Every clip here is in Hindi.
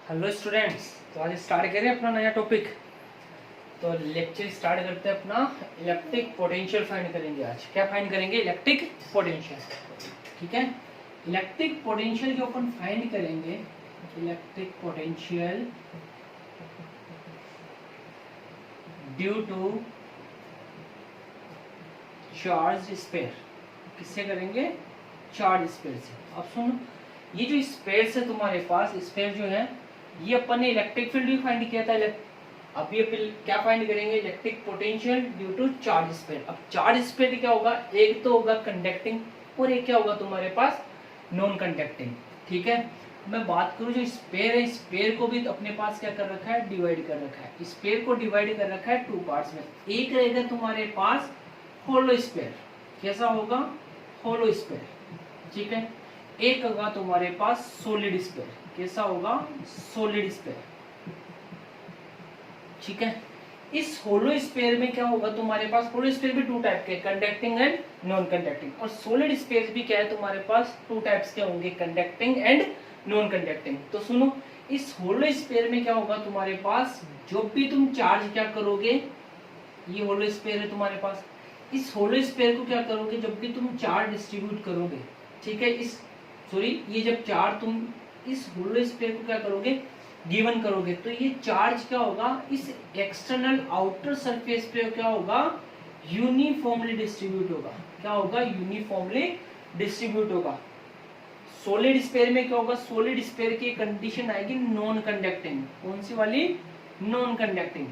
Hello students. तो आज स्टार्ट करें अपना नया टॉपिक। तो लेक्चर स्टार्ट करते हैं अपना इलेक्ट्रिक पोटेंशियल फाइंड करेंगे। आज क्या फाइंड करेंगे? Electric potential. ठीक है, इलेक्ट्रिक पोटेंशियल जो अपन फाइंड करेंगे, electric potential due to charge sphere. किससे करेंगे? चार्ज स्पेयर से। अब सुनो, ये जो स्पेयर है तुम्हारे पास, स्पेयर जो है ये अपन ने इलेक्ट्रिक फील्ड भी फाइंड किया था। अब ये क्या फाइंड करेंगे? Electric potential due to charge sphere. अब चार्ज स्पेयर क्या होगा? एक तो होगा कंडक्टिंग और एक क्या होगा तुम्हारे पास? Non conducting. ठीक है, मैं बात करूं जो स्पेयर है, स्पेयर को भी अपने पास क्या कर रखा है? डिवाइड कर रखा है। स्पेयर को डिवाइड कर रखा है टू पार्ट्स में। एक रहेगा तुम्हारे पास होलो स्पेयर। कैसा होगा? होलो स्पेयर। ठीक है, एक होगा तुम्हारे पास सॉलिड स्पेयर। कैसा होगा? Solid sphere. ठीक है, इस होलो स्पेयर में क्या होगा तुम्हारे पास? होलो स्पेयर भी टू टाइप के, कंडक्टिंग एंड नॉन कंडक्टिंग। और सॉलिड स्पेयर भी क्या है तुम्हारे पास? टू टाइप्स के होंगे, कंडक्टिंग एंड नॉन कंडक्टिंग। तो सुनो, इस होलो स्पेयर में क्या होगा तुम्हारे पास? जो भी तुम चार्ज क्या करोगे, ये होलो स्पेयर है तुम्हारे पास, इस होलो स्पेयर को क्या करोगे? जब भी तुम चार्ज डिस्ट्रीब्यूट करोगे, ठीक है, ये जब चार्ज तुम इस होलो स्पेयर को क्या करोगे? गिवन करोगे, तो ये चार्ज क्या होगा? इस एक्सटर्नल आउटर सरफेस पे क्या होगा? यूनिफॉर्मली डिस्ट्रीब्यूट होगा। क्या होगा? यूनिफॉर्मली डिस्ट्रीब्यूट होगा। सॉलिड स्पेयर में क्या होगा? सॉलिड स्पेयर की कंडीशन आएगी नॉन कंडक्टिंग। कौन सी वाली? Non conducting.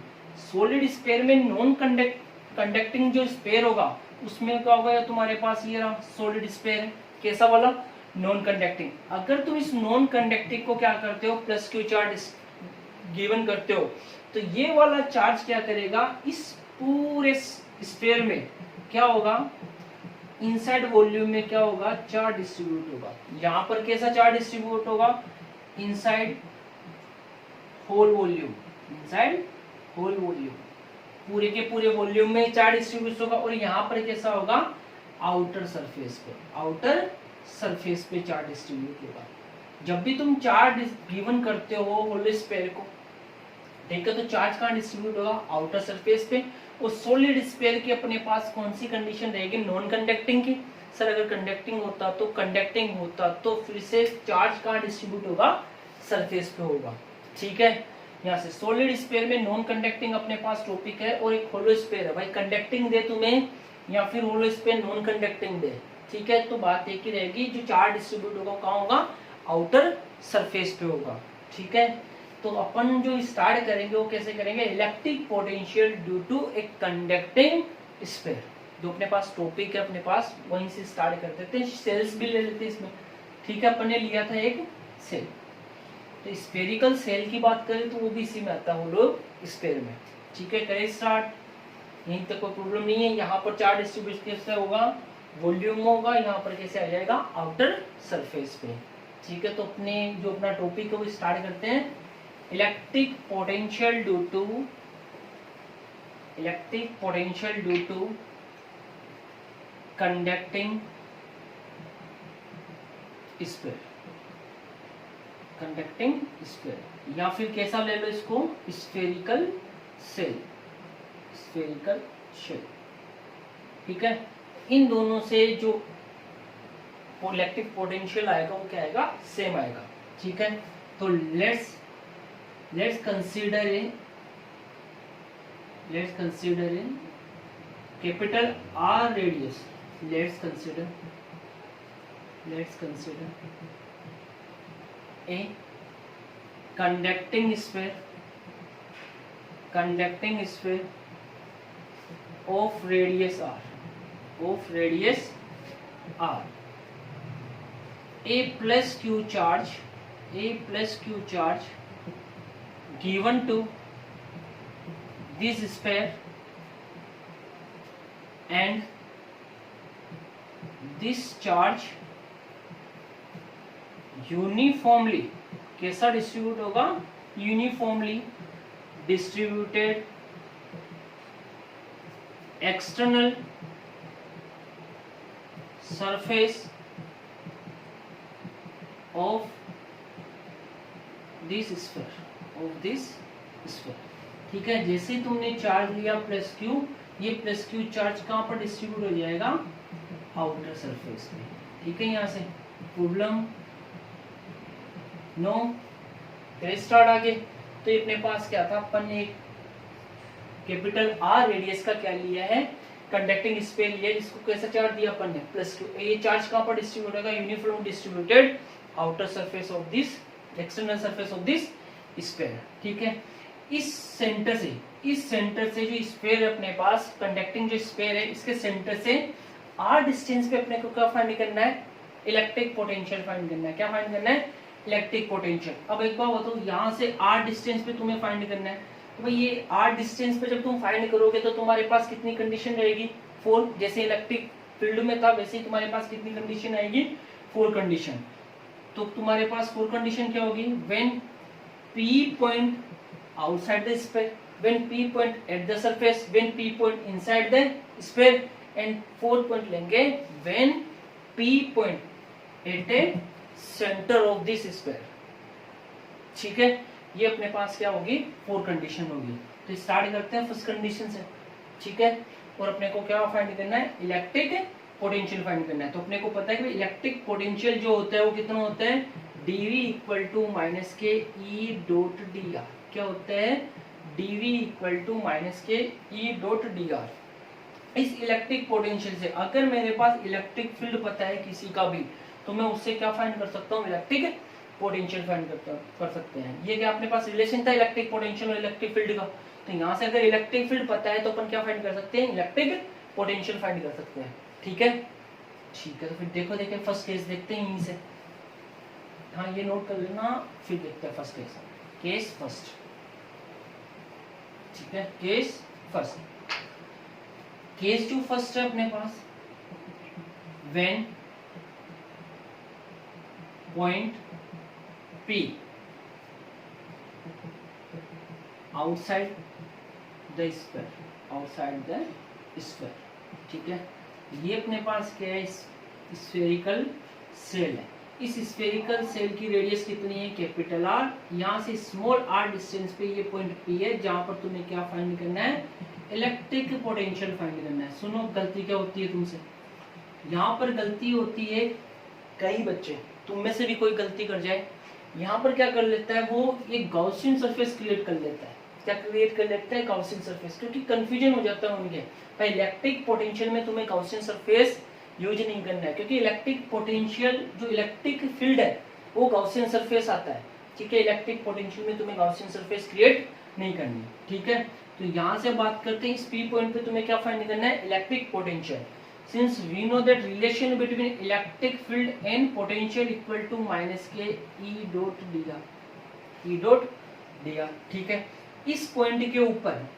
सॉलिड स्पेयर में नॉन कंडक्टिंग जो स्पेयर होगा उसमें क्या होगा? तुम्हारे पास ये रहा सॉलिड स्पेयर। कैसा वाला? Non conducting. अगर तुम इस नॉन कंडक्टिंग को क्या करते हो? प्लस क्यू चार्ज गिवन करते हो, तो ये वाला चार्ज क्या करेगा? इस पूरे स्फीयर में क्या होगा? इनसाइड वॉल्यूम में क्या होगा? चार्ज डिस्ट्रीब्यूट होगा। यहां पर कैसा चार्ज डिस्ट्रीब्यूट होगा? Inside whole volume. Inside whole volume, पूरे के पूरे वॉल्यूम में चार्ज डिस्ट्रीब्यूट होगा। और यहाँ पर कैसा होगा? आउटर सरफेस पे, आउटर सरफेस पे चार्ज डिस्ट्रीब्यूट होगा। जब भी तुम चार्ज गिवन करते हो होलो स्फीयर को, ठीक है, तो चार्ज कहाँ डिस्ट्रीब्यूट होगा? आउटर सरफेस पे। और सॉलिड स्फीयर की अपने पास कौन सी कंडीशन रहेगी? नॉन कंडक्टिंग की। सर अगर कंडक्टिंग होता तो कंडक्टिंग होता तो फिर से चार्ज कहाँ डिस्ट्रीब्यूट होगा? सरफेस पे होगा। ठीक है, यहाँ से सॉलिड स्फीयर में नॉन कंडक्टिंग अपने पास टॉपिक है, और एक होलो स्फीयर है। भाई कंडक्टिंग दे तुम्हें या फिर होलो स्फीयर नॉन कंडक्टिंग दे, ठीक है, तो बात एक ही रहेगी, जो चार्ज डिस्ट्रीब्यूट होगा कहाँ होगा? आउटर सरफेस पे होगा। ठीक है, तो अपन जो स्टार्ट करेंगे वो कैसे करेंगे? Electric potential due to a conducting sphere. जो अपने पास टॉपिक है अपने पास, वहीं से स्टार्ट कर देते हैं। सेल्स भी ले लेते हैं इसमें। ठीक है, अपन ने लिया था एक सेल। तो स्फेरिकल सेल की बात करें तो वो भी इसी में आता है, होलो स्फीयर में। ठीक है, करें स्टार्ट। यहीं तक कोई प्रॉब्लम नहीं है। यहाँ पर चार्ज डिस्ट्रीब्यूट कैसे होगा? वॉल्यूम होगा। यहाँ पर कैसे आ जाएगा? आउटर सरफेस पे। ठीक है, तो अपने जो अपना टॉपिक है वो स्टार्ट करते हैं। Electric potential due to conducting sphere. Conducting sphere, या फिर कैसा ले लो इसको? Spherical shell. Spherical shell. ठीक है, इन दोनों से जो इलेक्ट्रिक पोटेंशियल आएगा वो क्या आएगा? सेम आएगा। ठीक है, तो let's consider in capital R radius. Let's consider a conducting sphere of radius r, a plus q charge given to this sphere, and this charge uniformly कैसा डिस्ट्रीब्यूट होगा? Uniformly distributed external surface of this sphere. ठीक है, जैसे ही तुमने चार्ज लिया प्लस क्यू, ये प्लस क्यू चार्ज कहाँ पर डिस्ट्रीब्यूट हो जाएगा, आउटर सरफेस में। ठीक है, यहाँ से प्रॉब्लम नो। स्टार्ट आगे। तो ये अपने पास क्या था, अपन ने कैपिटल आर रेडियस का क्या लिया है, कंडक्टिंग स्फीयर लिया, जिसको कैसा चार्ज दिया अपन ने, प्लस क्यू। ये चार्ज कहाँ पर डिस्ट्रीब्यूट होगा, uniform distributed outer surface of this, external surface of this sphere. ठीक है, इस सेंटर से जो स्फीयर है अपने पास, कंडक्टिंग जो स्फीयर है, इसके सेंटर से आर डिस्टेंस पे अपने को क्या फाइंड करना है, इलेक्ट्रिक पोटेंशियल फाइंड करना है। क्या फाइंड करना है, इलेक्ट्रिक पोटेंशियल। अब एक बार बताओ, यहाँ से आर डिस्टेंस पे तुम्हें फाइंड करना है, तो भाई ये आर डिस्टेंस पे जब तुम फाइंड करोगे तो तुम्हारे पास कितनी कंडीशन रहेगी, 4। जैसे इलेक्ट्रिक फील्ड में था वैसे ही तुम्हारे पास कितनी कंडीशन आएगी, 4 कंडीशन। तो तुम्हारे पास 4 कंडीशन क्या होगी, when P point outside the sphere, when P point at the surface, when P point inside the sphere, and 4 point लेंगे when P point at a center of this sphere। ठीक है, ये अपने पास क्या होगी, 4 कंडीशन होगी। तो स्टार्ट करते हैं फर्स्ट कंडीशन से। ठीक है, और अपने को क्या फाइंड करना है, इलेक्ट्रिक पोटेंशियल फाइंड करना है। तो अपने को पता है कि इलेक्ट्रिक पोटेंशियल जो होता है वो कितना होता है, dV equal to minus K E dot D R. क्या होता है, dV equal to minus K E dot D R. इस इलेक्ट्रिक पोटेंशियल से अगर मेरे पास इलेक्ट्रिक फील्ड पता है किसी का भी, तो मैं उससे क्या फाइंड कर सकता हूँ, इलेक्ट्रिक पोटेंशियल फाइंड कर सकते हैं। ये क्या अपने पास रिलेशन था इलेक्ट्रिक पोटेंशियल और इलेक्ट्रिक फील्ड का। तो यहाँ से अगर इलेक्ट्रिक फील्ड पता है तो अपन क्या फाइंड कर सकते हैं, इलेक्ट्रिक पोटेंशियल फाइंड कर सकते हैं। ठीक है, तो फिर देखो फर्स्ट केस देखते हैं यहीं से। हाँ, ये नोट कर लेना, फिर देखते हैं फर्स्ट केस फर्स्ट। ठीक है, केस जो फर्स्ट है अपने पास, when point P outside the sphere. ठीक है, ये अपने पास क्या है, स्फेरिकल सेल है। इस स्फेरिकल सेल की रेडियस कितनी है, कैपिटल आर। यहाँ से स्मॉल आर डिस्टेंस पे ये पॉइंट P है, जहां पर तुम्हें क्या फाइंड करना है, इलेक्ट्रिक पोटेंशियल फाइंड करना है। सुनो, गलती क्या होती है तुमसे, यहाँ पर गलती होती है, कई बच्चे, तुम में से भी कोई गलती कर जाए, यहाँ पर क्या कर लेता है, वो एक गॉसियन सरफेस क्रिएट कर लेता है। क्या क्रिएट कर लेता है, गॉसियन सरफेस, क्योंकि कंफ्यूजन हो जाता है उनके। भाई इलेक्ट्रिक पोटेंशियल में तुम्हें गॉसियन सरफेस यूज नहीं करना है, क्योंकि इलेक्ट्रिक पोटेंशियल जो इलेक्ट्रिक फील्ड है वो गॉसियन सरफेस आता है। ठीक है, इलेक्ट्रिक पोटेंशियल में तुम्हें गॉसियन सरफेस क्रिएट नहीं करनी। ठीक है, तो यहाँ से बात करते हैं, इस पी पॉइंट पे तुम्हें क्या फाइंड करना है, electric potential. Since we know that relation between electric field and potential equal to minus K E dot D R. ठीक है, इस पॉइंट के ऊपर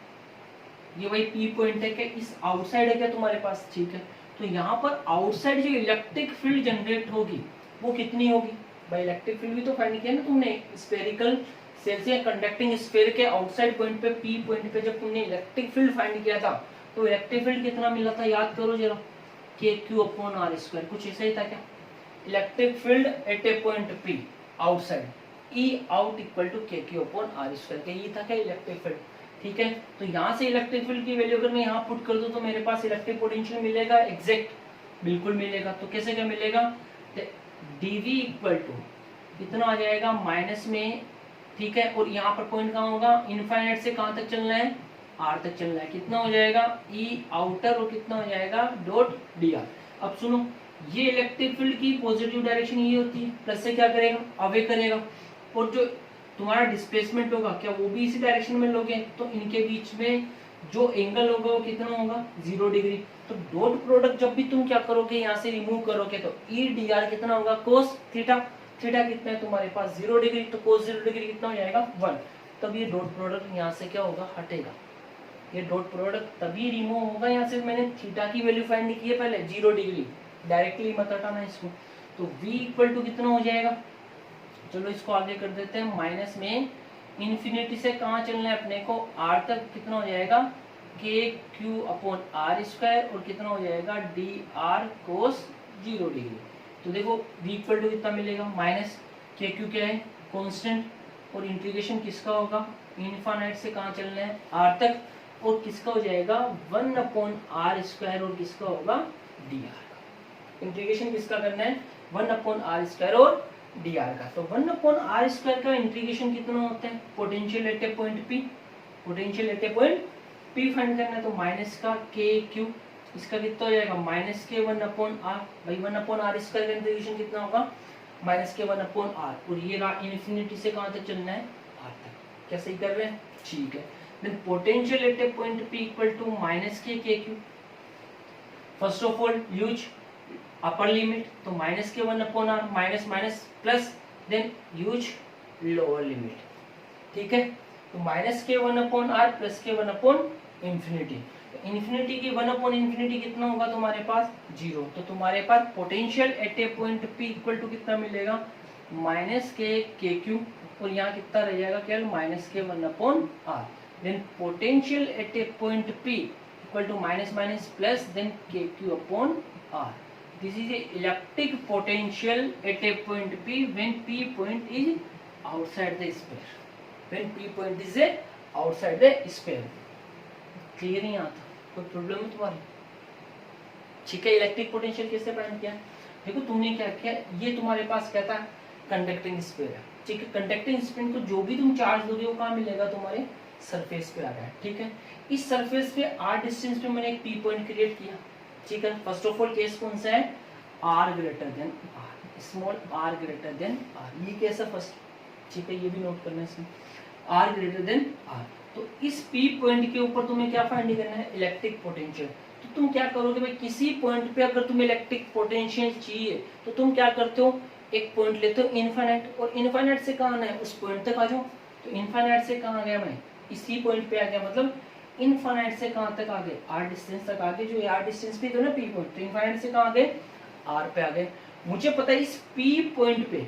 ये वही पी पॉइंट है, क्या इस आउटसाइड है क्या तुम्हारे पास। ठीक है, तो यहाँ पर आउटसाइड जो इलेक्ट्रिक फील्ड जनरेट होगी वो कितनी होगी, भाई इलेक्ट्रिक फील्ड भी तो फाइंड किया ना तुमने, स्फेरिकल सेल से कंडक्टिंग स्फीयर के आउटसाइड पॉइंट पे, पी पॉइंट पे जब तुमने इलेक्ट्रिक फील्ड फाइंड किया था, तो इलेक्ट्रिक फील्ड कितना मिला था, याद करो जरा, के क्यू अपॉन आर स्क्वायर। कुछ ऐसा ही था क्या, electric field at a point P outside, E out equal to K Q upon R square. क्या ये था क्या इलेक्ट्रिक फील्ड। ठीक है, तो यहाँ से इलेक्ट्रिक फील्ड की वैल्यू अगर मैं यहाँ पुट कर दूं तो मेरे पास इलेक्ट्रिक पोटेंशियल मिलेगा, एग्जैक्ट बिल्कुल मिलेगा। तो कैसे क्या मिलेगा, dV इक्वल टू कितना आ जाएगा, माइनस में। ठीक है, और यहाँ पर पॉइंट कहाँ होगा, इनफाइनाइट से कहाँ तक चलना है, R तक चलना है। कितना हो जाएगा, E आउटर, और कितना हो जाएगा, डॉट dr। अब सुनो, ये इलेक्ट्रिक फील्ड की पॉजिटिव डायरेक्शन ये होती है, प्लस से क्या करेगा, अवे करेगा, और जो तुम्हारा डिस्प्लेसमेंट होगा क्या वो भी इसी डायरेक्शन में लोगे, तो इनके बीच में जो एंगल होगा वो कितना होगा, 0 डिग्री। तो डॉट प्रोडक्ट जब भी तुम क्या करोगे, यहाँ से रिमूव करोगे तो ई डी आर कितना होगा, कोस थीटा। थीटा कितना है तुम्हारे पास, 0 डिग्री, तो कोस 0 डिग्री कितना हो जाएगा, 1। तब ये डॉट प्रोडक्ट यहाँ से क्या होगा, हटेगा। ये डॉट प्रोडक्ट तभी रिमूव होगा, यहाँ से मैंने थीटा की वैल्यू फाइंड की है पहले, 0 डिग्री, डायरेक्टली मत हटाना इसको। तो v इक्वल टू कितना हो जाएगा, चलो इसको आगे कर देते हैं, माइनस में इन्फिनिटी से कहाँ चलना है अपने को, r तक, कितना हो जाएगा, के क्यू अपॉन आर स्क्वायर, और कितना हो जाएगा, डी आर कोस 0 डिग्री। तो देखो v इक्वल टू कितना मिलेगा, माइनस के क्यू क्या है, कांस्टेंट, और इंटीग्रेशन किसका होगा, इनफाइनाइट से कहाँ चलना है, आर तक, और किसका हो जाएगा 1/r² और किसका होगा dr का। इंटीग्रेशन किसका करना है 1/r² और dr का। तो 1/r² का इंटीग्रेशन कितना होता है, potential at a point P, potential at a point P find करना है। तो माइनस का k/q, इसका कितना हो जाएगा -k 1/r, भाई 1/r² का इंटीग्रेशन कितना होगा -k 1/r, और ये रहा इन्फिनिटी से कहाँ तक चलना है r तक। क्या सही कर रहे हैं, ठीक है। Then potential at a point P equal to -k k/q। First of all use upper limit, तो -k 1/r minus minus plus, then use lower limit, ठीक है। तो -k 1/r plus k 1/infinity, infinity की 1/infinity कितना होगा तुम्हारे पास 0। तो तुम्हारे पास potential at a point P equal to कितना मिलेगा -k k/q, और यहाँ कितना रह जाएगा केवल -k 1/r। Then potential at a point P equal to minus minus plus then kq/r। This is a electric potential at a point P when P point is outside the sphere, when P point is outside the sphere. Clear नहीं आता, कोई प्रॉब्लम है तुम्हारी, ठीक है। इलेक्ट्रिक पोटेंशियल कैसे फाइंड किया, देखो तुमने क्या किया, ये तुम्हारे पास क्या था कंडक्टिंग स्फीयर है, ठीक है। कंडक्टिंग स्फीयर को जो भी तुम चार्ज दोगे वो कहाँ मिलेगा तुम्हारे सरफेस पे आ गया, ठीक है। इस सरफेस पे r डिस्टेंस पे मैंने एक P पॉइंट क्रिएट किया, ठीक है। फर्स्ट ऑफ ऑल केस कौन सा है r greater then r, small r greater then r, ये केस है फर्स्ट, ठीक है। ये भी नोट करना है इसमें, r ग्रेटर देन r। तो इस P पॉइंट के ऊपर तुम्हें क्या फाइंड करना है इलेक्ट्रिक पोटेंशियल। तो तुम क्या करोगे भाई, किसी पॉइंट पे अगर तुम्हें इलेक्ट्रिक पोटेंशियल चाहिए तो तुम क्या करते हो, एक पॉइंट लेते हो इनफाइनाइट, और इनफाइनाइट से कहाँ आना है उस पॉइंट तक आ जाओ। तो इनफाइनाइट से कहाँ गया मैं, इसी पॉइंट पे आ गया, मतलब इनफाइनाइट से कहाँ तक आ गए r डिस्टेंस तक आ गए, जो r डिस्टेंस पे तो ना P पॉइंट, तो इनफाइनाइट से कहाँ आ गए r पे आ गए। मुझे पता है इस P पॉइंट पे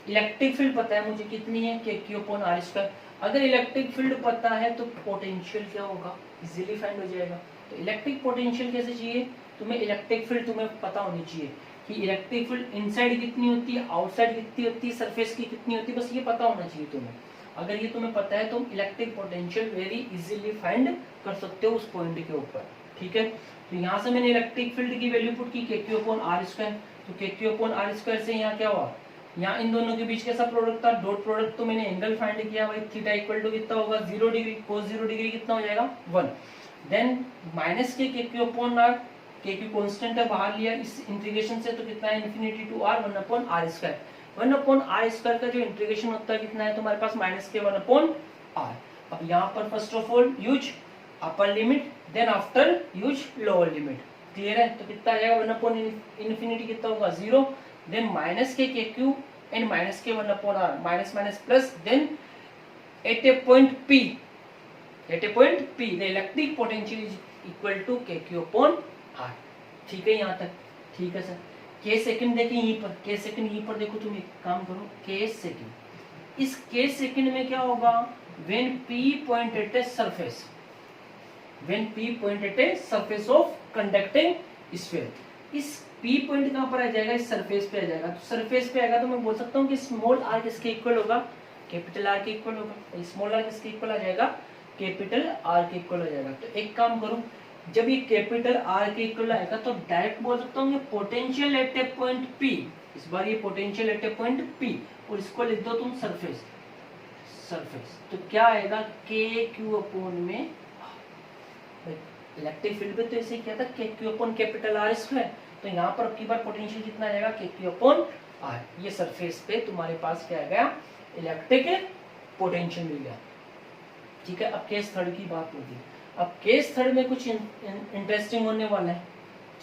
इलेक्ट्रिक फील्ड पता है मुझे कितनी है kq/r²। अगर इलेक्ट्रिक फील्ड पता है तो पोटेंशियल क्या होगा इजीली फाइंड हो जाएगा। तो इलेक्ट्रिक पोटेंशियल कैसे चाहिए, तुम्हें इलेक्ट्रिक फील्ड तुम्हें पता होनी चाहिए कि इलेक्ट्रिक फील्ड इनसाइड कितनी होती है, आउटसाइड कितनी होती है, सरफेस की कितनी होती है, बस ये पता होना चाहिए तुम्हें। अगर ये तुम्हें पता है तो electric potential very easily find कर सकते हो उस पॉइंट के ऊपर, ठीक है। तो यहाँ से मैंने इलेक्ट्रिक फील्ड की वैल्यू पुट की kq/r², तो kq/r² से यहाँ क्या हुआ, यहाँ इन दोनों के बीच कैसा प्रोडक्ट था डॉट प्रोडक्ट, तो मैंने एंगल फाइंड किया भाई थीटा इक्वल टू कितना होगा 0 डिग्री, cos 0 डिग्री कितना हो जाएगा 1। देन माइनस के kq/r, kq कांस्टेंट है बाहर लिया इस इंटीग्रेशन से, तो कितना है infinity to r 1/r²। 1/r² का जो इंटीग्रेशन होता है कितना है तुम्हारे पास -k 1/r। अब यहाँ पर first of all use upper limit, then after use lower limit, clear है। तो कितना आ जाएगा 1/infinity कितना होगा 0, then -k kq and -k 1/r, minus minus plus, then at a point P the electric potential is equal to kq/r, ठीक है यहाँ तक, ठीक है सर। k सेकंड देखें यहीं पर, k सेकंड यहीं पर देखो, तुम एक काम करो k सेकंड, इस k सेकंड में क्या होगा when P point at a surface, when P point at a surface of conducting sphere, इस P पॉइंट कहाँ पर आ जाएगा, इस सरफेस पे आ जाएगा। तो सरफेस पे आएगा तो मैं बोल सकता हूँ कि स्मॉल r किसके इक्वल होगा, कैपिटल R के इक्वल होगा। स्मॉल r किसके इक्वल आ जाएगा, कैपिटल R के इक्वल हो जाएगा। तो एक काम करो, जब ये कैपिटल R के इक्वल आएगा तो डायरेक्ट बोल सकता हूँ potential at a point P, इस बार ये potential at a point P, और इसको लिख दो तुम सरफेस, तो क्या आएगा kq/ में इलेक्ट्रिक फील्ड पे तो ऐसे क्या था kq/R², तो यहाँ पर अब की बार पोटेंशियल कितना आएगा kq/R। ये सरफेस पे तुम्हारे पास क्या आ गया इलेक्ट्रिक पोटेंशियल मिल गया, ठीक है। अब केस थर्ड की बात होगी, अब केस थर्ड में कुछ इंटरेस्टिंग होने वाला है,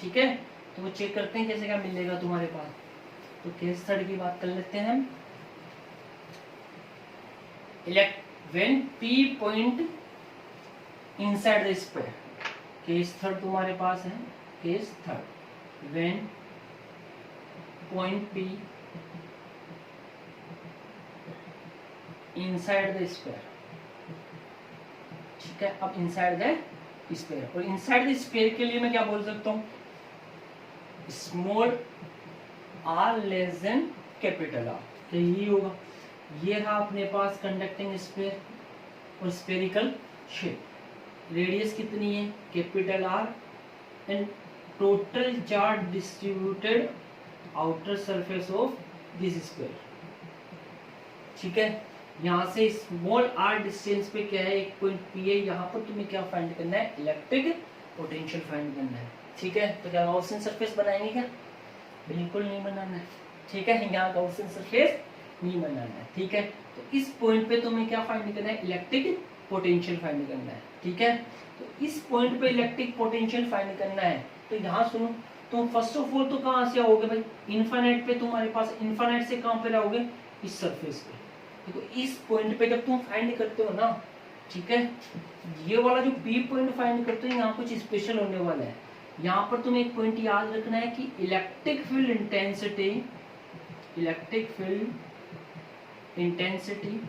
ठीक है। तो वो चेक करते हैं कैसे क्या मिलेगा तुम्हारे पास। तो केस थर्ड की बात कर लेते हैं हम। When P point inside the sphere, case third तुम्हारे पास है, case third when point P inside the sphere, ठीक है। अब इनसाइड द स्फीयर, और इनसाइड द स्फीयर के लिए मैं क्या बोल सकता हूं, small r less then capital R, तो यही होगा। ये रहा अपने पास कंडक्टिंग स्फीयर और स्फेरिकल शेप, रेडियस कितनी है capital R, and total charge distributed outer surface of this sphere. ठीक है, यहाँ से स्मॉल आर डिस्टेंस पे क्या है एक पॉइंट पी है, यहाँ पर तुम्हें क्या फाइंड करना है इलेक्ट्रिक पोटेंशियल फाइंड करना है। ठीक है, तो क्या गॉसियन सरफेस बनाएंगे क्या? बिल्कुल नहीं बनाना है। ठीक है, यहाँ गॉसियन सरफेस नहीं बनाना है। ठीक है, तो इस पॉइंट पे तुम्हें क्या फाइंड करना है इलेक्ट्रिक पोटेंशियल फाइंड करना है। ठीक है, तो इस पॉइंट पे इलेक्ट्रिक पोटेंशियल फाइंड करना है। तो यहाँ सुनो, तुम फर्स्ट ऑफ ऑल तो कहाँ से आओगे भाई, इन्फाइनाइट पे तुम्हारे पास, इन्फाइनाइट से कहाँ पे रहोगे इस सरफेस पे। देखो इस पॉइंट पे जब तुम फाइंड करते हो ना, ठीक है, ये वाला जो पी पॉइंट फाइंड करते हो यहाँ कुछ स्पेशल होने वाला है। यहाँ पर तुम्हें एक पॉइंट याद रखना है कि electric field intensity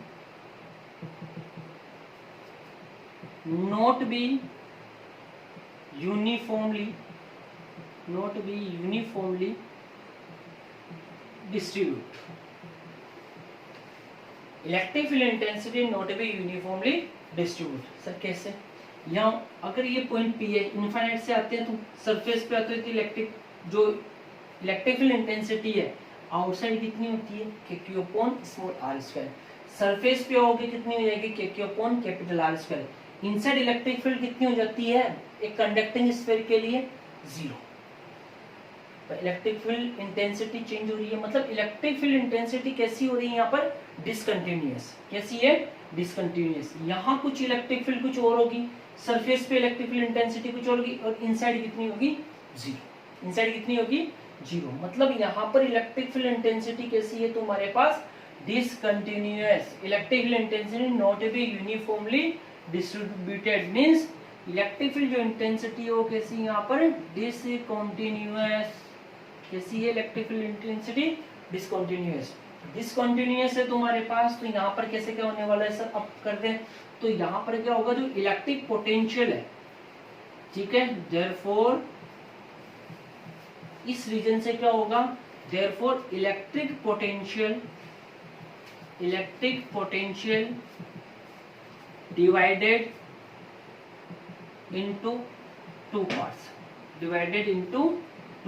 not be uniformly distribute, electric field intensity not be uniformly distribute. Sir कैसे? यहाँ अगर ये पॉइंट पी है, इनफाइनाइट से आते हैं तो सरफेस पे आते हैं तो इलेक्ट्रिक फील्ड इंटेंसिटी है आउटसाइड कितनी होती है K upon small R square, surface पे आओगे कितनी हो जाएगी K upon capital R square. Inside electric field कितनी हो जाती है एक कंडक्टिंग स्फीयर के लिए 0। इलेक्ट्रिक फील्ड इंटेंसिटी चेंज हो रही है, मतलब इलेक्ट्रिक फील्ड इंटेंसिटी कैसी हो रही है यहाँ पर डिसकंटिन्यूअस। कैसी है? डिसकंटिन्यूअस। यहाँ कुछ इलेक्ट्रिक फील्ड कुछ और होगी, सरफेस पे इलेक्ट्रिक फील्ड इंटेंसिटी कुछ और होगी, और इनसाइड कितनी होगी 0। इनसाइड कितनी होगी 0, मतलब यहाँ पर इलेक्ट्रिक फील्ड इंटेंसिटी कैसी है तुम्हारे पास discontinuous. Electric field intensity not be uniformly distributed, means electric field जो इंटेंसिटी है वो कैसी यहाँ पर डिसकंटिन्यूअस। कैसी है इलेक्ट्रिक फील्ड इंटेंसिटी? डिसकंटिन्यूअस है तुम्हारे पास। तो यहाँ पर कैसे क्या होने वाला है सर, अब कर दें तो यहाँ पर क्या होगा जो इलेक्ट्रिक पोटेंशियल है, ठीक है, देयरफॉर इस रीजन से क्या होगा, therefore electric potential divided into two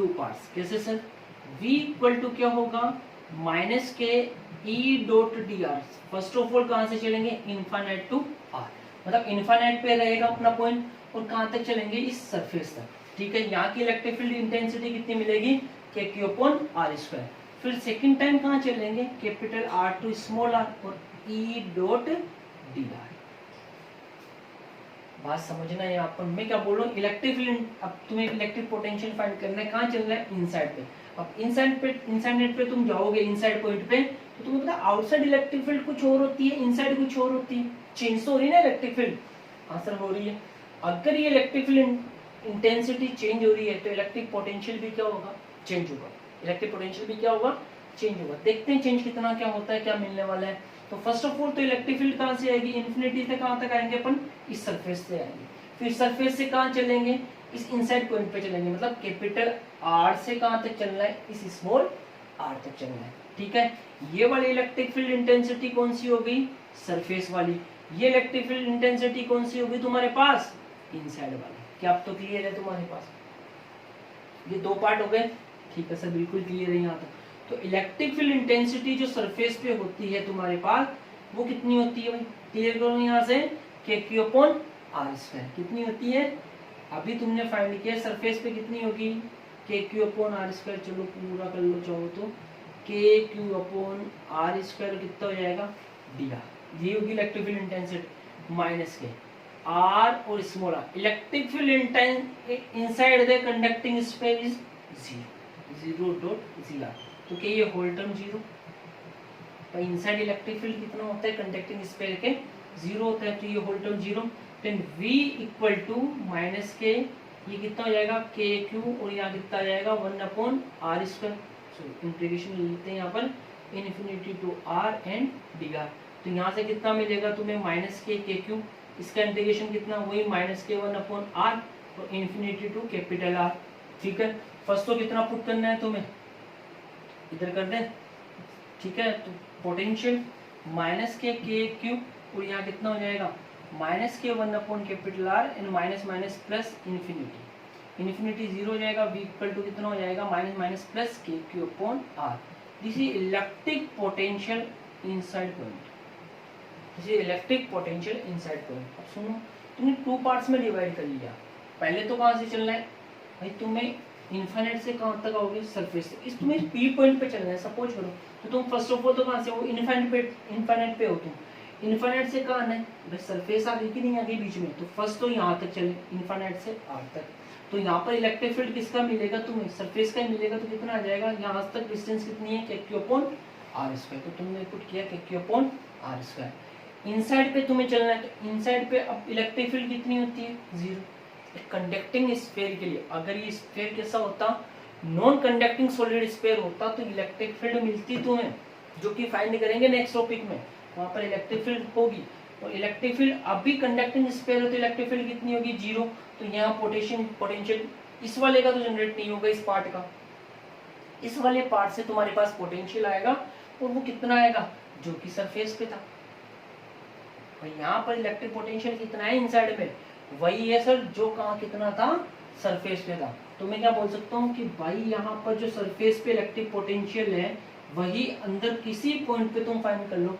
parts. कैसे सर? V इक्वल टू क्या होगा minus K E dot D R. First of all कहां से चलेंगे इनफाइनाइट टू आर, मतलब इनफाइनाइट पे रहेगा अपना पॉइंट और कहां तक चलेंगे इस सरफेस तक। ठीक है, यहाँ की इलेक्ट्रिक फील्ड इंटेंसिटी कितनी मिलेगी K Q upon R square. फिर सेकंड टाइम कहां चलेंगे capital R to small R और ई डॉट डी आर। बात समझना है यहाँ पर मैं क्या बोल रहा हूँ, इलेक्ट्रिक फील्ड, अब तुम्हें इलेक्ट्रिक पोटेंशियल फाइंड करना है, कहाँ चल रहा है इनसाइड पे। अब इनसाइड पे तुम जाओगे इनसाइड पॉइंट पे तो तुम्हें पता आउटसाइड इलेक्ट्रिक फील्ड कुछ और होती है, इनसाइड कुछ और होती है, चेंज तो हो रही है ना इलेक्ट्रिक फील्ड, आंसर हो रही है। अगर ये इलेक्ट्रिक फील्ड इंटेंसिटी चेंज हो रही है तो इलेक्ट्रिक पोटेंशियल भी क्या होगा चेंज होगा, इलेक्ट्रिक पोटेंशियल भी क्या होगा चेंज होगा। देखते हैं चेंज कितना क्या होता है, क्या मिलने वाला है। तो फर्स्ट ऑफ ऑल तो इलेक्ट्रिक फील्ड कहाँ से आएगी इन्फिनिटी से कहाँ तक आएंगे अपन इस सरफेस से आएंगे, फिर सरफेस से कहाँ चलेंगे इस इनसाइड पॉइंट पे चलेंगे, मतलब कैपिटल आर से कहाँ तक चलना है इस स्मॉल आर तक चलना है। ठीक है, ये वाली इलेक्ट्रिक फील्ड इंटेंसिटी कौन सी हो गई सरफेस वाली, ये इलेक्ट्रिक फील्ड इंटेंसिटी कौन सी होगी तुम्हारे पास इनसाइड वाली। क्या अब तो क्लियर है तुम्हारे पास, ये दो पार्ट हो गए। ठीक है सर बिल्कुल क्लियर है यहाँ तक। तो इलेक्ट्रिक फील्ड इंटेंसिटी जो सरफेस पे होती है तुम्हारे पास वो कितनी होती है भाई, क्लियर करो यहाँ से के क्यू अपॉन आर स्क्वायर कितनी होती है, अभी तुमने फाइंड किया सरफेस पे कितनी होगी के क्यू अपॉन आर स्क्वायर। चलो पूरा कर लो चाहो तो, के क्यू अपॉन आर स्क्वायर कितना हो जाएगा डी आर, ये होगी electric field intensity minus K R और small R. Electric field inside the conducting sphere is 0.0 तो क्या ये होल टर्म 0, तो इनसाइड इलेक्ट्रिक फील्ड कितना होता है कंडक्टिंग स्फीयर के 0 होता है, तो ये whole term 0। Then v equal to minus K ये कितना हो जाएगा के क्यू और यहाँ कितना आ जाएगा 1 upon R square. So integration लेते हैं यहाँ पर infinity to R and D R, तो यहाँ से कितना मिलेगा तुम्हें माइनस के क्यू, इसका इंटीग्रेशन कितना वही माइनस के 1 अपॉन आर और इन्फिनिटी टू कैपिटल आर। ठीक है, फर्स्ट तो कितना पुट करना है तुम्हें इधर कर दें। ठीक है, तो पोटेंशियल माइनस के क्यूब, और यहाँ कितना हो जाएगा minus K 1 upon capital R and minus minus plus infinity, infinity zero हो जाएगा, v इक्वल टू कितना हो जाएगा minus minus plus K Q upon R. This is electric potential inside point, this is electric potential inside point. अब सुनो, तुमने टू पार्ट्स में डिवाइड कर लिया, पहले तो कहाँ से चलना है भाई, तुम्हें इन्फिनिट से कहाँ तक आओगे सरफेस से, इस तुम्हें पी पॉइंट पे चलना है सपोज करो, तो तुम फर्स्ट ऑफ ऑल तो कहाँ से हो इन्फिनिट पे हो तुम, इन्फिनिट से कहाँ आना है भाई सरफेस आ गई कि नहीं आ गई बीच में, तो फर्स्ट तो यहाँ तक चले इन्फिनिट से आर तक, तो यहाँ पर इलेक्ट्रिक फील्ड किसका मिलेगा तुम्हें सरफेस का ही मिलेगा, तो कितना आ जाएगा यहाँ तक डिस्टेंस कितनी है के क्यू अपॉन आर स्क्वायर, तो तुमने पुट किया K Q upon R square. Inside पे तुम्हें चलना है, तो इनसाइड पे अब इलेक्ट्रिक फील्ड कितनी होती है जीरो। कंडक्टिंग स्फीयर के लिए अगर ये स्फीयर कैसा होता नॉन कंडक्टिंग सॉलिड स्फीयर होता तो इलेक्ट्रिक फील्ड मिलती तुम्हें, जो कि फाइंड करेंगे नेक्स्ट टॉपिक में, वहां पर इलेक्ट्रिक फील्ड होगी, और इलेक्ट्रिक फील्ड अभी कंडक्टिंग स्फीयर हो तो इलेक्ट्रिक फील्ड कितनी होगी जीरो, तो यहाँ पोटेंशियल इस वाले का तो जनरेट नहीं होगा, इस पार्ट का, इस वाले पार्ट से तुम्हारे पास पोटेंशियल आएगा, और वो कितना आएगा जो कि सरफेस पे था, और यहाँ पर इलेक्ट्रिक पोटेंशियल कितना है इनसाइड में वही है सर जो कहाँ कितना था सरफेस पे था। तो मैं क्या बोल सकता हूँ कि भाई यहाँ पर जो सरफेस पे इलेक्ट्रिक पोटेंशियल है वही अंदर किसी पॉइंट पे तुम फाइंड कर लो,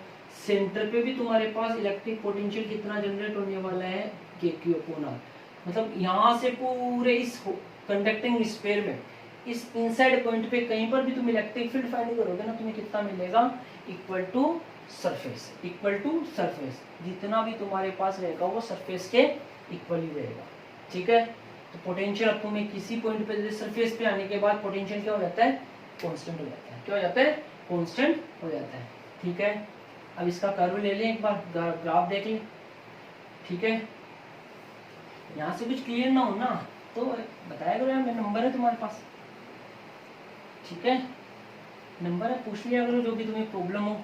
सेंटर पे भी तुम्हारे पास इलेक्ट्रिक पोटेंशियल कितना जनरेट होने वाला है के क्यू अपॉन आर, मतलब यहाँ से पूरे इस कंडक्टिंग स्फीयर में इस इनसाइड पॉइंट पे कहीं पर भी तुम इलेक्ट्रिक फील्ड फाइंड करोगे ना, तुम्हें कितना मिलेगा equal to surface, equal to surface, जितना भी तुम्हारे पास रहेगा वो सरफेस के इक्वल ही रहेगा, ठीक है। तो पोटेंशियल अब तुम्हें किसी पॉइंट पे सरफेस पे आने के बाद पोटेंशियल क्या हो जाता है कांस्टेंट हो जाता है, क्या हो जाता है कांस्टेंट हो जाता है, ठीक है। अब इसका कर्व ले लें एक बार, ग्राफ देख लें, ठीक है। यहाँ से कुछ क्लियर ना हो ना तो बताया करो यार, मेरा नंबर है तुम्हारे पास, ठीक है, नंबर है, पूछ लिया करो जो भी तुम्हें प्रॉब्लम हो।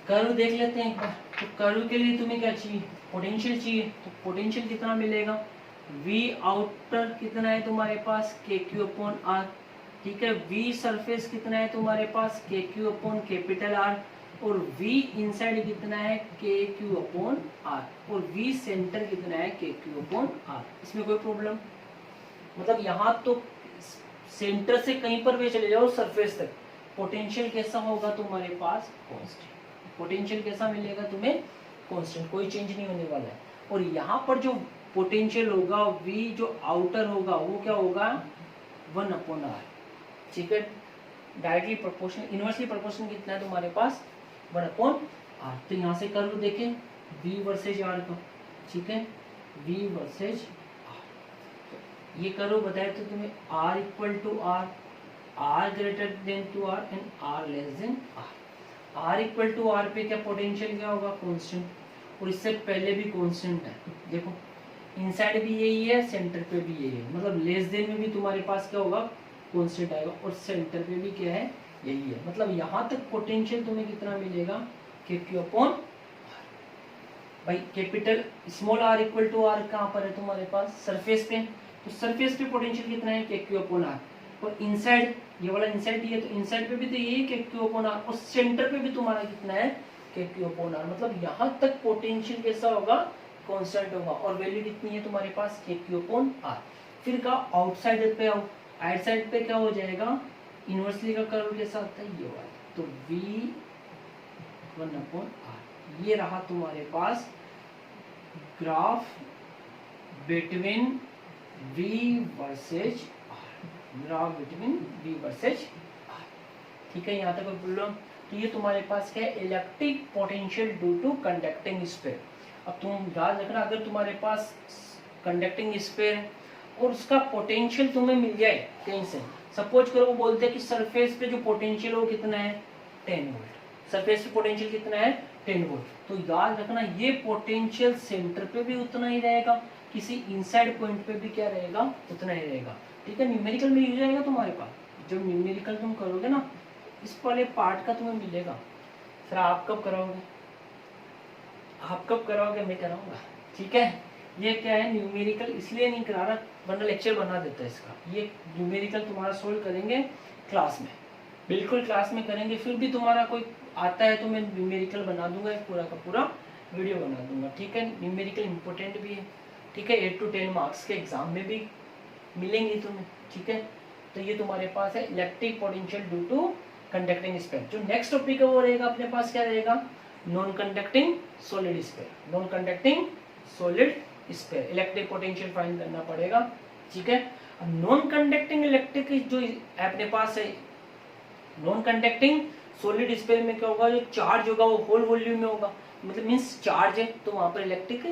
कर्व देख लेते हैं एक बार, तो कर्व के लिए तुम्हें क्या चाहिए पोटेंशियल चाहिए, तो पोटेंशियल कितना मिलेगा v आउटर कितना है तुम्हारे पास के क्यू अपॉन आर, ठीक है, v सरफेस कितना है तुम्हारे पास के क्यू अपॉन कैपिटल आर, और v इनसाइड कितना है के क्यू अपॉन आर, और v सेंटर कितना है के क्यू अपॉन आर। इसमें कोई प्रॉब्लम, मतलब यहाँ तो सेंटर से कहीं पर भी चले जाओ सरफेस तक पोटेंशियल कैसा होगा तुम्हारे पास कांस्टेंट, पोटेंशियल कैसा मिलेगा तुम्हें कांस्टेंट, कोई चेंज नहीं होने वाला है। और यहाँ पर जो पोटेंशियल होगा v जो आउटर होगा वो क्या होगा 1 अपॉन आर, ठीक है, डायरेक्टली प्रोपोर्शनल, इनवर्सली प्रोपोर्शनल कितना है तुम्हारे पास 1 अपॉन आर। तो यहाँ से कर्व देखें v वर्सेज आर का, ठीक है, v वर्सेज आर, ये कर्व बताया तो तुम्हें r equal to R, r greater than to R and r less than R. r equal to R पे क्या पोटेंशियल क्या होगा कांस्टेंट, और इससे पहले भी कांस्टेंट है, देखो इनसाइड भी यही है सेंटर पे भी यही है, मतलब लेस देन में भी तुम्हारे पास क्या होगा कांस्टेंट आएगा, और सेंटर पे भी क्या है यही है, मतलब यहाँ तक पोटेंशियल तुम्हें कितना मिलेगा के क्यू अपॉन भाई capital small r equal to R कहाँ पर है तुम्हारे पास सरफेस पे, तो सरफेस पे पोटेंशियल कितना है के क्यू अपॉन आर, और इनसाइड ये वाला इनसाइड ही है तो इनसाइड पे भी तो यही के क्यू अपॉन आर, और सेंटर पे भी तुम्हारा कितना है के क्यू अपॉन आर, मतलब यहाँ तक पोटेंशियल कैसा होगा कांस्टेंट होगा, और वैल्यू कितनी है तुम्हारे पास के क्यू अपॉन आर। फिर का आउटसाइड पे आओ, आउटसाइड पे क्या हो जाएगा इनवर्सली का कर्व कैसा होता है ये वाला, तो v 1 अपॉन आर, ये रहा तुम्हारे पास graph between v versus R, graph between v versus R, ठीक है, यहाँ तक कोई प्रॉब्लम। तो ये तुम्हारे पास क्या है electric potential due to conducting sphere. अब तुम याद रखना अगर तुम्हारे पास कंडक्टिंग स्फीयर है और उसका पोटेंशियल तुम्हें मिल जाए कहीं से, सपोज करो वो बोलते हैं कि सरफेस पे जो पोटेंशियल है वो कितना है 10 वोल्ट, सरफेस पे पोटेंशियल कितना है 10 वोल्ट, तो याद रखना ये पोटेंशियल सेंटर पे भी उतना ही रहेगा, किसी इनसाइड पॉइंट पे भी क्या रहेगा उतना ही रहेगा, ठीक है। न्यूमेरिकल में यूज आएगा तुम्हारे पास, जब न्यूमेरिकल तुम करोगे ना इस वाले पार्ट का तुम्हें मिलेगा। सर आप कब कराओगे, आप कब कराओगे, मैं कराऊंगा, ठीक है। ये क्या है न्यूमेरिकल इसलिए नहीं करा रहा वरना लेक्चर बना देता है इसका, ये न्यूमेरिकल तुम्हारा सोल्व करेंगे क्लास में, बिल्कुल क्लास में करेंगे, फिर भी तुम्हारा कोई आता है तो मैं न्यूमेरिकल बना दूंगा, एक पूरा का पूरा वीडियो बना दूंगा, ठीक है। न्यूमेरिकल इंपॉर्टेंट भी है, ठीक है, 8 to 10 मार्क्स के एग्जाम में भी मिलेंगे तुम्हें, ठीक है। तो ये तुम्हारे पास है electric potential due to conducting sphere. जो नेक्स्ट टॉपिक है वो रहेगा अपने पास, क्या रहेगा, non conducting solid sphere. Non conducting solid sphere electric potential find करना पड़ेगा, ठीक है। अब नॉन कंडक्टिंग इलेक्ट्रिक जो अपने पास है, नॉन कंडक्टिंग सॉलिड स्पेयर में क्या होगा, जो चार्ज होगा वो होल वॉल्यूम में होगा, मतलब मींस चार्ज है तो वहां पर इलेक्ट्रिक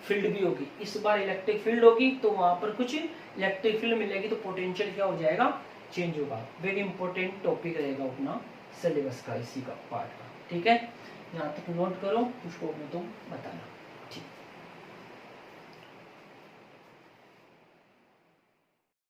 फील्ड भी होगी। इस बार इलेक्ट्रिक फील्ड होगी तो वहां पर कुछ इलेक्ट्रिक फील्ड मिलेगी, तो पोटेंशियल क्या हो जाएगा, चेंज होगा। वेरी इंपॉर्टेंट टॉपिक रहेगा अपना सिलेबस का, इसी का पार्ट का, ठीक है। यहाँ तक नोट करो, उसको में तुम बताना।